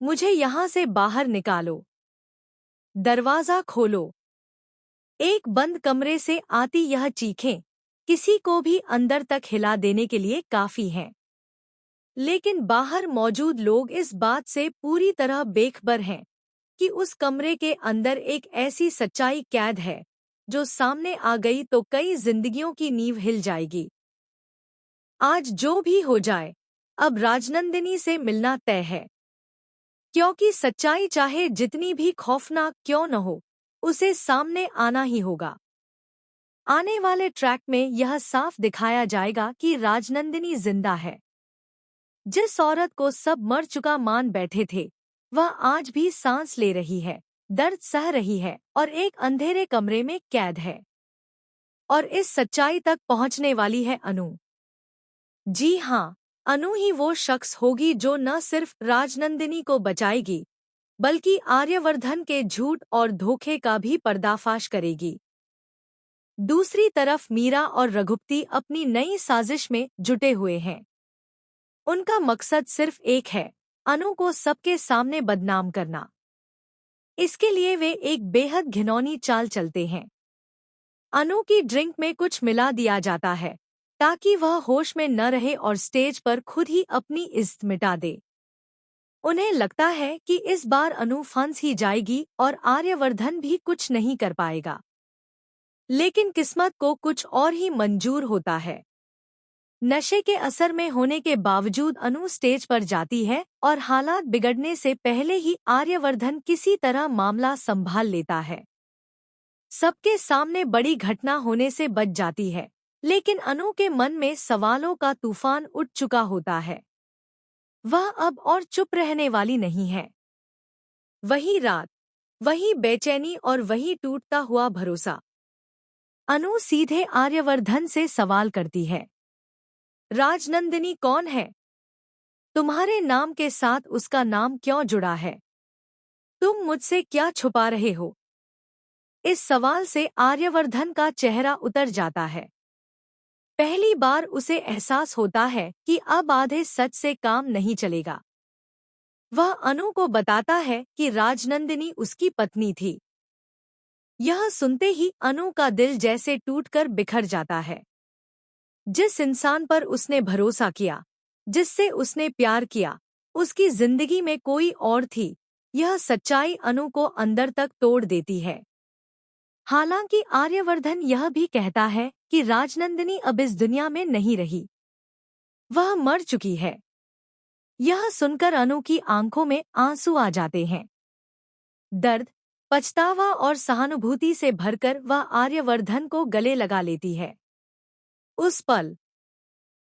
मुझे यहाँ से बाहर निकालो। दरवाज़ा खोलो। एक बंद कमरे से आती यह चीखें किसी को भी अंदर तक हिला देने के लिए काफी हैं। लेकिन बाहर मौजूद लोग इस बात से पूरी तरह बेखबर हैं कि उस कमरे के अंदर एक ऐसी सच्चाई कैद है जो सामने आ गई तो कई जिंदगियों की नींव हिल जाएगी। आज जो भी हो जाए, अब राजनंदिनी से मिलना तय है, क्योंकि सच्चाई चाहे जितनी भी खौफनाक क्यों न हो, उसे सामने आना ही होगा। आने वाले ट्रैक में यह साफ दिखाया जाएगा कि राजनंदिनी जिंदा है। जिस औरत को सब मर चुका मान बैठे थे, वह आज भी सांस ले रही है, दर्द सह रही है और एक अंधेरे कमरे में कैद है। और इस सच्चाई तक पहुंचने वाली है अनु। जी हाँ, अनु ही वो शख्स होगी जो न सिर्फ राजनंदिनी को बचाएगी, बल्कि आर्यवर्धन के झूठ और धोखे का भी पर्दाफाश करेगी। दूसरी तरफ मीरा और रघुपति अपनी नई साजिश में जुटे हुए हैं। उनका मकसद सिर्फ एक है, अनु को सबके सामने बदनाम करना। इसके लिए वे एक बेहद घिनौनी चाल चलते हैं। अनु की ड्रिंक में कुछ मिला दिया जाता है ताकि वह होश में न रहे और स्टेज पर खुद ही अपनी इज्जत मिटा दे। उन्हें लगता है कि इस बार अनु फंस ही जाएगी और आर्यवर्धन भी कुछ नहीं कर पाएगा। लेकिन किस्मत को कुछ और ही मंजूर होता है। नशे के असर में होने के बावजूद अनु स्टेज पर जाती है और हालात बिगड़ने से पहले ही आर्यवर्धन किसी तरह मामला संभाल लेता है। सबके सामने बड़ी घटना होने से बच जाती है, लेकिन अनु के मन में सवालों का तूफान उठ चुका होता है। वह अब और चुप रहने वाली नहीं है। वही रात, वही बेचैनी और वही टूटता हुआ भरोसा। अनु सीधे आर्यवर्धन से सवाल करती है, राजनंदिनी कौन है? तुम्हारे नाम के साथ उसका नाम क्यों जुड़ा है? तुम मुझसे क्या छुपा रहे हो? इस सवाल से आर्यवर्धन का चेहरा उतर जाता है। पहली बार उसे एहसास होता है कि अब आधे सच से काम नहीं चलेगा। वह अनु को बताता है कि राजनंदिनी उसकी पत्नी थी। यह सुनते ही अनु का दिल जैसे टूटकर बिखर जाता है। जिस इंसान पर उसने भरोसा किया, जिससे उसने प्यार किया, उसकी जिंदगी में कोई और थी। यह सच्चाई अनु को अंदर तक तोड़ देती है। हालांकि आर्यवर्धन यह भी कहता है कि राजनंदिनी अब इस दुनिया में नहीं रही, वह मर चुकी है। यह सुनकर अनु की आंखों में आंसू आ जाते हैं। दर्द, पछतावा और सहानुभूति से भरकर वह आर्यवर्धन को गले लगा लेती है। उस पल